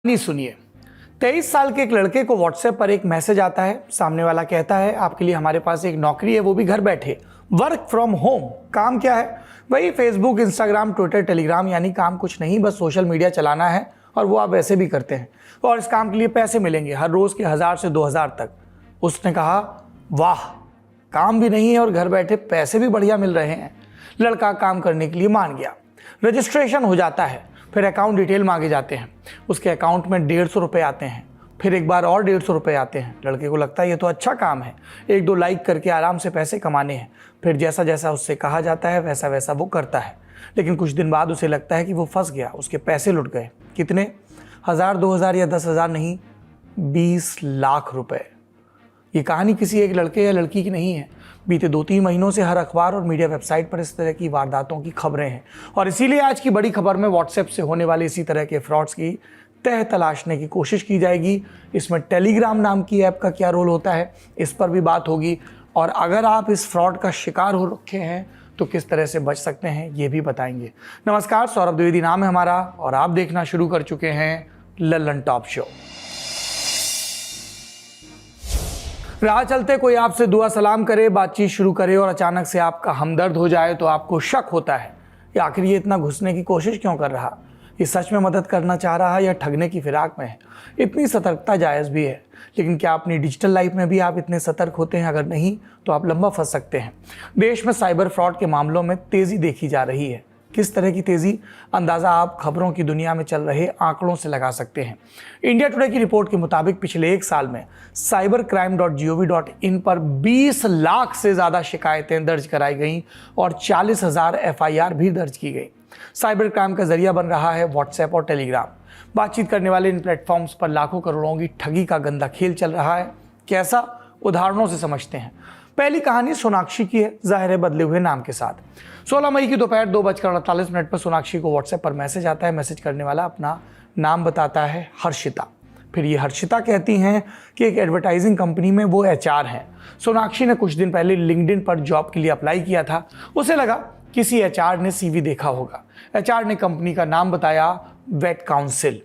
नहीं सुनिए। 23 साल के एक लड़के को व्हाट्सएप पर एक मैसेज आता है। सामने वाला कहता है आपके लिए हमारे पास एक नौकरी है, वो भी घर बैठे, वर्क फ्रॉम होम। काम क्या है? वही फेसबुक, इंस्टाग्राम, ट्विटर, टेलीग्राम, यानी काम कुछ नहीं, बस सोशल मीडिया चलाना है और वो आप वैसे भी करते हैं और इस काम के लिए पैसे मिलेंगे हर रोज के 1000 से 2000 तक। उसने कहा वाह, काम भी नहीं है और घर बैठे पैसे भी बढ़िया मिल रहे हैं। लड़का काम करने के लिए मान गया। रजिस्ट्रेशन हो जाता है, फिर अकाउंट डिटेल मांगे जाते हैं। उसके अकाउंट में 150 रुपये आते हैं, फिर एक बार और 150 रुपये आते हैं। लड़के को लगता है ये तो अच्छा काम है, 1-2 लाइक करके आराम से पैसे कमाने हैं। फिर जैसा जैसा उससे कहा जाता है वैसा वैसा वो करता है, लेकिन कुछ दिन बाद उसे लगता है कि वो फंस गया, उसके पैसे लुट गए। कितने? 1000, 2000 या 10,000 नहीं, 20 लाख रुपए। ये कहानी किसी एक लड़के या लड़की की नहीं है। बीते 2-3 महीनों से हर अखबार और मीडिया वेबसाइट पर इस तरह की वारदातों की खबरें हैं और इसीलिए आज की बड़ी खबर में व्हाट्सएप से होने वाले इसी तरह के फ्रॉड्स की तह तलाशने की कोशिश की जाएगी। इसमें टेलीग्राम नाम की ऐप का क्या रोल होता है, इस पर भी बात होगी। और अगर आप इस फ्रॉड का शिकार हो रखे हैं तो किस तरह से बच सकते हैं ये भी बताएंगे। नमस्कार, सौरभ द्विवेदी नाम है हमारा और आप देखना शुरू कर चुके हैं लल्लन टॉप शो। राह चलते कोई आपसे दुआ सलाम करे, बातचीत शुरू करे और अचानक से आपका हमदर्द हो जाए तो आपको शक होता है कि आखिर ये इतना घुसने की कोशिश क्यों कर रहा, ये सच में मदद करना चाह रहा है या ठगने की फिराक में है। इतनी सतर्कता जायज़ भी है, लेकिन क्या अपनी डिजिटल लाइफ में भी आप इतने सतर्क होते हैं? अगर नहीं तो आप लंबा फंस सकते हैं। देश में साइबर फ्रॉड के मामलों में तेज़ी देखी जा रही है। किस तरह की तेज़ी? अंदाज़ा आप खबरों की दुनिया में चल रहे आंकड़ों से लगा सकते हैं। इंडिया टुडे की रिपोर्ट के मुताबिक पिछले 1 साल में cybercrime.gov.in पर 20 लाख से ज़्यादा शिकायतें दर्ज कराई गईं और 40,000 FIR भी दर्ज की गई। साइबर क्राइम का जरिया बन रहा है व्हाट्सएप और टेलीग्राम। बातचीत करने वाले इन प्लेटफॉर्म्स पर लाखों करोड़ों की ठगी का गंदा खेल चल रहा है। कैसा? उदाहरणों से समझते हैं। पहली कहानी सोनाक्षी की है, जाहिर है बदले हुए नाम के साथ। 16 मई की दोपहर 2:48 पर सोनाक्षी को व्हाट्सएप पर मैसेज आता है। मैसेज करने वाला अपना नाम बताता है हर्षिता। फिर ये हर्षिता कहती हैं कि एक एडवर्टाइजिंग कंपनी में वो HR हैं। सोनाक्षी ने कुछ दिन पहले लिंक्डइन पर जॉब के लिए अप्लाई किया था। उसे लगा किसी HR ने CV देखा होगा। HR ने कंपनी का नाम बताया, वेट काउंसिल।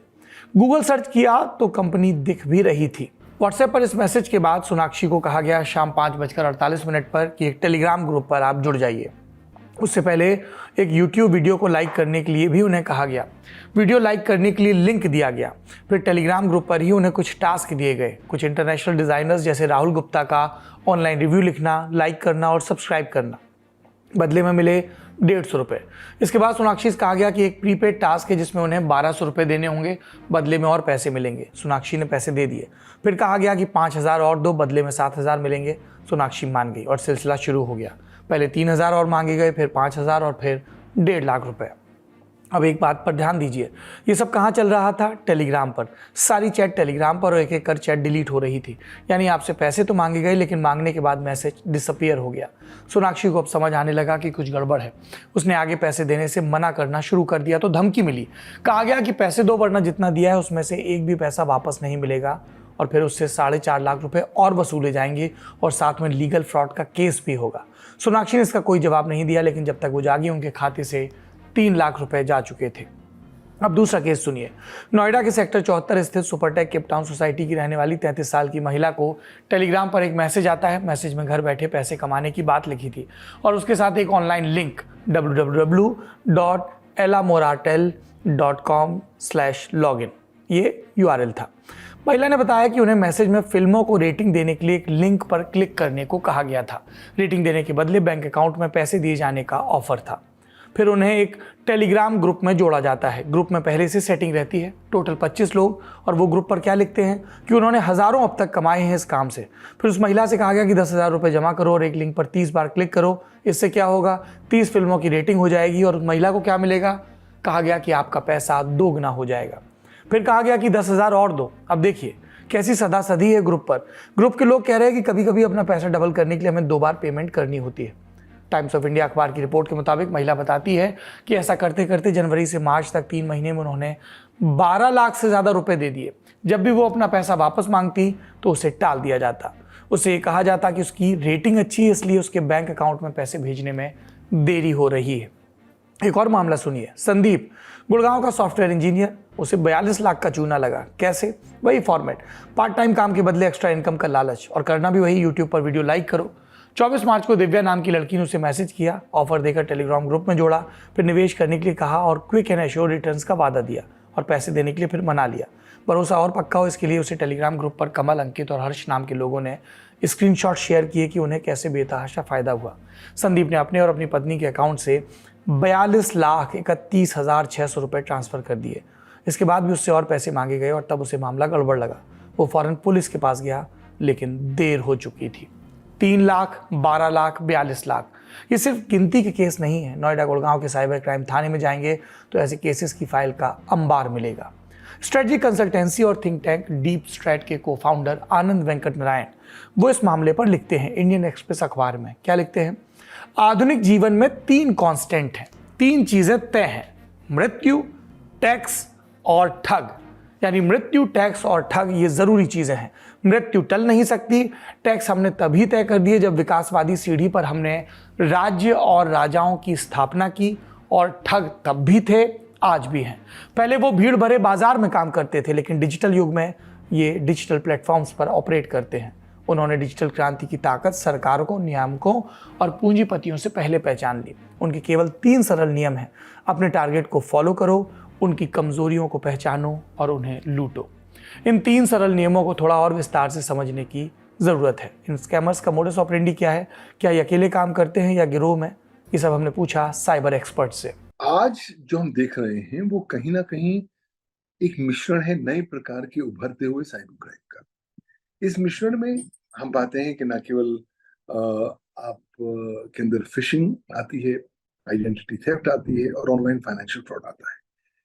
गूगल सर्च किया तो कंपनी दिख भी रही थी। व्हाट्सएप पर इस मैसेज के बाद सोनाक्षी को कहा गया शाम 5:48 पर कि एक टेलीग्राम ग्रुप पर आप जुड़ जाइए। उससे पहले एक YouTube वीडियो को लाइक करने के लिए भी उन्हें कहा गया। वीडियो लाइक करने के लिए लिंक दिया गया। फिर टेलीग्राम ग्रुप पर ही उन्हें कुछ टास्क दिए गए। कुछ इंटरनेशनल डिज़ाइनर्स जैसे राहुल गुप्ता का ऑनलाइन रिव्यू लिखना, लाइक करना और सब्सक्राइब करना। बदले में मिले 150 रुपये। इसके बाद सोनाक्षी से कहा गया कि एक प्रीपेड टास्क है जिसमें उन्हें 1200 रुपये देने होंगे, बदले में और पैसे मिलेंगे। सोनाक्षी ने पैसे दे दिए। फिर कहा गया कि 5000 और दो, बदले में 7000 मिलेंगे। सोनाक्षी मान गई और सिलसिला शुरू हो गया। पहले 3000 और मांगे गए, फिर 5000 और फिर 1.5 लाख रुपये। अब एक बात पर ध्यान दीजिए, ये सब कहाँ चल रहा था? टेलीग्राम पर। सारी चैट टेलीग्राम पर और एक एक कर चैट डिलीट हो रही थी। यानी आपसे पैसे तो मांगे गए, लेकिन मांगने के बाद मैसेज डिसअपीयर हो गया। सोनाक्षी को अब समझ आने लगा कि कुछ गड़बड़ है। उसने आगे पैसे देने से मना करना शुरू कर दिया तो धमकी मिली। कहा गया कि पैसे दो वरना जितना दिया है उसमें से एक भी पैसा वापस नहीं मिलेगा और फिर उससे 4.5 लाख रुपए और वसूले जाएंगे और साथ में लीगल फ्रॉड का केस भी होगा। सोनाक्षी ने इसका कोई जवाब नहीं दिया, लेकिन जब तक वो जागी उनके खाते से 3 लाख रुपए जा चुके थे। अब दूसरा केस सुनिए। नोएडा के सेक्टर 74 स्थित सुपरटेक केप टाउन सोसाइटी की रहने वाली 33 साल की महिला को टेलीग्राम पर एक मैसेज आता है। मैसेज में घर बैठे पैसे कमाने की बात लिखी थी और उसके साथ एक ऑनलाइन लिंक www.elamoratel.com/login ये URL था। महिला ने बताया कि उन्हें मैसेज में फिल्मों को रेटिंग देने के लिए एक लिंक पर क्लिक करने को कहा गया था। रेटिंग देने के बदले बैंक अकाउंट में पैसे दिए जाने का ऑफर था। फिर उन्हें एक टेलीग्राम ग्रुप में जोड़ा जाता है। ग्रुप में पहले से सेटिंग रहती है, टोटल 25 लोग। और वो ग्रुप पर क्या लिखते हैं कि उन्होंने हज़ारों अब तक कमाए हैं इस काम से। फिर उस महिला से कहा गया कि 10,000 रुपये जमा करो और एक लिंक पर 30 बार क्लिक करो। इससे क्या होगा? 30 फिल्मों की रेटिंग हो जाएगी और उस महिला को क्या मिलेगा? कहा गया कि आपका पैसा 2 गुना हो जाएगा। फिर कहा गया कि 10,000 और दो। अब देखिए कैसी सदा सदी है ग्रुप पर। ग्रुप के लोग कह रहे हैं कि कभी कभी अपना पैसा डबल करने के लिए हमें 2 बार पेमेंट करनी होती है। टाइम्स ऑफ इंडिया अखबार की रिपोर्ट के मुताबिक महिला बताती है कि ऐसा करते करते जनवरी से मार्च तक 3 महीने में उन्होंने 12 लाख से ज़्यादा रुपए दे दिए। जब भी वो अपना पैसा वापस मांगती तो उसे टाल दिया जाता। उसे ये कहा जाता कि उसकी रेटिंग अच्छी है इसलिए उसके बैंक अकाउंट में पैसे भेजने में देरी हो रही है। एक और मामला सुनिए। संदीप गुड़गांव का सॉफ्टवेयर इंजीनियर, उसे 42 लाख का चूना लगा। कैसे? वही फॉर्मेट, पार्ट टाइम काम के बदले एक्स्ट्रा इनकम का लालच, और करना भी वही, यूट्यूब पर वीडियो लाइक करो। 24 मार्च को दिव्या नाम की लड़की ने उसे मैसेज किया, ऑफर देकर टेलीग्राम ग्रुप में जोड़ा, फिर निवेश करने के लिए कहा और क्विक एंड एश्योर रिटर्न्स का वादा दिया और पैसे देने के लिए फिर मना लिया। भरोसा और पक्का हो इसके लिए उसे टेलीग्राम ग्रुप पर कमल, अंकित और हर्ष नाम के लोगों ने स्क्रीनशॉट शेयर किए कि उन्हें कैसे बेतहाशा फायदा हुआ। संदीप ने अपने और अपनी पत्नी के अकाउंट से 42,31,600 रुपये ट्रांसफ़र कर दिए। इसके बाद भी उससे और पैसे मांगे गए और तब उसे मामला गड़बड़ लगा। वो फ़ौरन पुलिस के पास गया, लेकिन देर हो चुकी थी। 3 लाख, 12 लाख, 42 लाख, ये सिर्फ गिनती के केस नहीं है। नोएडा गुड़गांव के साइबर क्राइम थाने में जाएंगे तो ऐसे केसेस की फाइल का अंबार मिलेगा। स्ट्रेटजी कंसल्टेंसी और थिंक टैंक डीप स्ट्रैट के को फाउंडर आनंद वेंकट नारायण, वो इस मामले पर लिखते हैं इंडियन एक्सप्रेस अखबार में। क्या लिखते हैं? आधुनिक जीवन में 3 कांस्टेंट हैं, 3 चीजें तय हैं, मृत्यु, टैक्स और ठग। यानी मृत्यु, टैक्स और ठग ये जरूरी चीजें हैं। मृत्यु टल नहीं सकती। टैक्स हमने तभी तय कर दिए जब विकासवादी सीढ़ी पर हमने राज्य और राजाओं की स्थापना की, और ठग तब भी थे, आज भी हैं। पहले वो भीड़ भरे बाजार में काम करते थे, लेकिन डिजिटल युग में ये डिजिटल प्लेटफॉर्म्स पर ऑपरेट करते हैं। उन्होंने डिजिटल क्रांति की ताकत सरकारों, नियामकों और पूंजीपतियों से पहले पहचान ली। उनके केवल 3 सरल नियम हैं। अपने टारगेट को फॉलो करो, उनकी कमजोरियों को पहचानो और उन्हें लूटो। इन 3 सरल नियमों को थोड़ा और विस्तार से समझने की जरूरत है। इन स्कैमर्स का मोडस ऑपरेंडी क्या है, क्या ये अकेले काम करते हैं या गिरोह में, ये सब हमने पूछा साइबर एक्सपर्ट से। आज जो हम देख रहे हैं वो कहीं ना कहीं एक मिश्रण है नए प्रकार के उभरते हुए साइबर क्राइम का। इस मिश्रण में हम पाते हैं कि न केवल आप के अंदर फिशिंग आती है, आइडेंटिटी थेफ्ट आती है और ऑनलाइन फाइनेंशियल फ्रॉड आता है।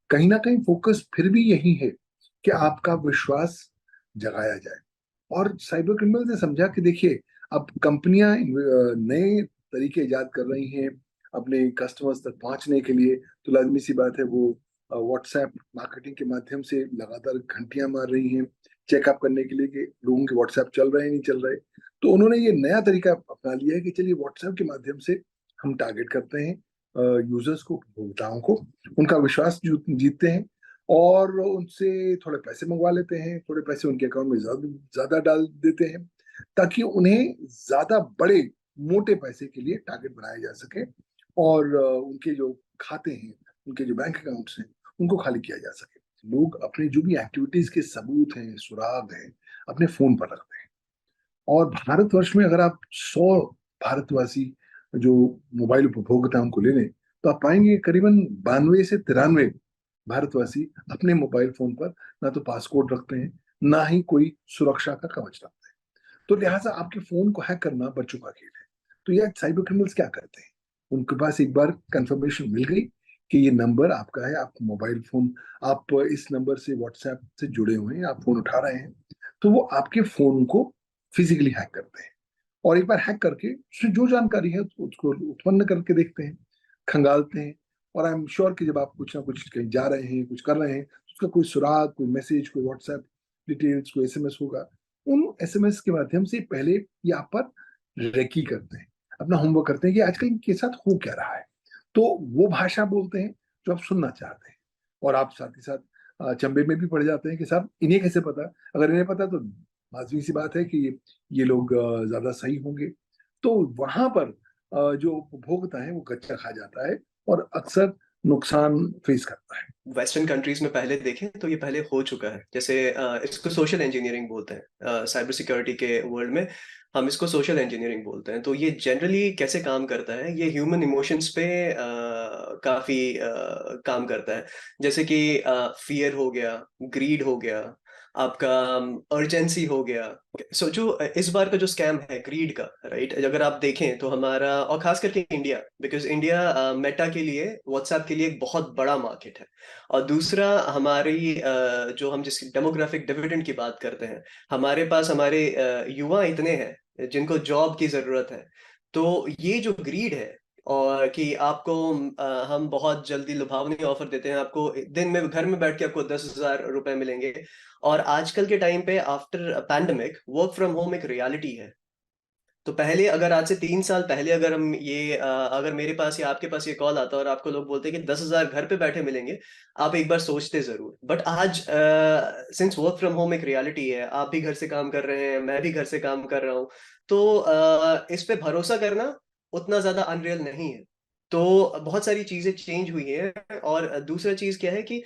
कहीं ना कहीं फोकस फिर भी यही है कि आपका विश्वास जगाया जाए। और साइबर क्रिमिनल ने समझा कि देखिए, अब कंपनियां नए तरीके इजाद कर रही हैं अपने कस्टमर्स तक पहुंचने के लिए। तो लाजमी सी बात है वो व्हाट्सएप मार्केटिंग के माध्यम से लगातार घंटियां मार रही हैं चेकअप करने के लिए कि लोगों के व्हाट्सएप चल रहे हैं नहीं चल रहे। तो उन्होंने ये नया तरीका अपना लिया है कि चलिए व्हाट्सएप के माध्यम से हम टारगेट करते हैं यूजर्स को, उपभोक्ताओं को, उनका विश्वास जीतते हैं और उनसे थोड़े पैसे मंगवा लेते हैं, थोड़े पैसे उनके अकाउंट में ज्यादा डाल देते हैं ताकि उन्हें ज्यादा बड़े मोटे पैसे के लिए टारगेट बनाया जा सके और उनके जो खाते हैं, उनके जो बैंक अकाउंट्स हैं, उनको खाली किया जा सके। लोग अपने जो भी एक्टिविटीज के सबूत हैं, सुराग हैं, अपने फोन पर रखते हैं। और भारतवर्ष में अगर आप 100 भारतवासी जो मोबाइल उपभोक्ता उनको ले लें तो आप पाएंगे करीबन 92 से 93 भारतवासी अपने मोबाइल फोन पर ना तो पासकोड रखते हैं, ना ही कोई सुरक्षा का कवच रखते हैं। तो लिहाजा आपके फोन को हैक करना बच्चों का खेल है। तो यह साइबर क्रिमिनल्स क्या करते हैं, उनके पास एक बार कंफर्मेशन मिल गई कि ये नंबर आपका है, आप मोबाइल फोन, आप इस नंबर से व्हाट्सएप से जुड़े हुए हैं, आप फोन उठा रहे हैं, तो वो आपके फोन को फिजिकली हैक करते हैं और एक बार हैक करके उसमें जो जानकारी है उसको उत्पन्न करके देखते हैं, खंगालते हैं। और आई एम श्योर कि जब आप कुछ ना कुछ कहीं जा रहे हैं, कुछ कर रहे हैं, तो उसका कोई सुराग, कोई मैसेज, कोई व्हाट्सएप डिटेल्स, कोई एसएमएस होगा। उन एसएमएस के माध्यम से पहले ये आप पर रेकी करते हैं, अपना होमवर्क करते हैं कि आजकल इनके साथ हो क्या रहा है। तो वो भाषा बोलते हैं जो आप सुनना चाहते हैं और आप साथ ही साथ चंबे में भी पड़ जाते हैं कि साहब इन्हें कैसे पता। अगर इन्हें पता तो लाजमी सी बात है कि ये लोग ज्यादा सही होंगे। तो वहां पर जो उपभोक्ता है वो कच्चा खा जाता है और अक्सर नुकसान फेस करता है। वेस्टर्न कंट्रीज में पहले देखें तो ये पहले हो चुका है। जैसे इसको सोशल इंजीनियरिंग बोलते हैं, साइबर सिक्योरिटी के वर्ल्ड में हम इसको सोशल इंजीनियरिंग बोलते हैं। तो ये जनरली कैसे काम करता है, ये ह्यूमन इमोशंस पे काफी काम करता है। जैसे कि फियर हो गया, ग्रीड हो गया, आपका अर्जेंसी हो गया। सो जो इस बार का जो स्कैम है ग्रीड का, राइट, अगर आप देखें तो हमारा, और खास करके इंडिया, बिकॉज इंडिया मेटा के लिए, व्हाट्सएप के लिए एक बहुत बड़ा मार्केट है। और दूसरा हमारी जो हम जिस डेमोग्राफिक डिविडेंड की बात करते हैं, हमारे पास हमारे युवा इतने हैं जिनको जॉब की जरूरत है। तो ये जो ग्रीड है, और कि आपको हम बहुत जल्दी लुभावनी ऑफर देते हैं, आपको दिन में घर में बैठ के आपको 10,000 रुपए मिलेंगे। और आजकल के टाइम पे after pandemic work from home एक रियलिटी है। तो पहले अगर आज से 3 साल पहले अगर हम ये अगर मेरे पास या आपके पास ये कॉल आता और आपको लोग बोलते कि 10,000 घर पे बैठे मिलेंगे, आप एक बार सोचते जरूर। बट आज सिंस वर्क फ्रॉम होम एक रियलिटी है, आप भी घर से काम कर रहे हैं, मैं भी घर से काम कर रहा हूँ, तो इस पे भरोसा करना उतना ज्यादा अनरियल नहीं है। तो बहुत सारी चीजें चेंज हुई हैं। और दूसरा चीज क्या है कि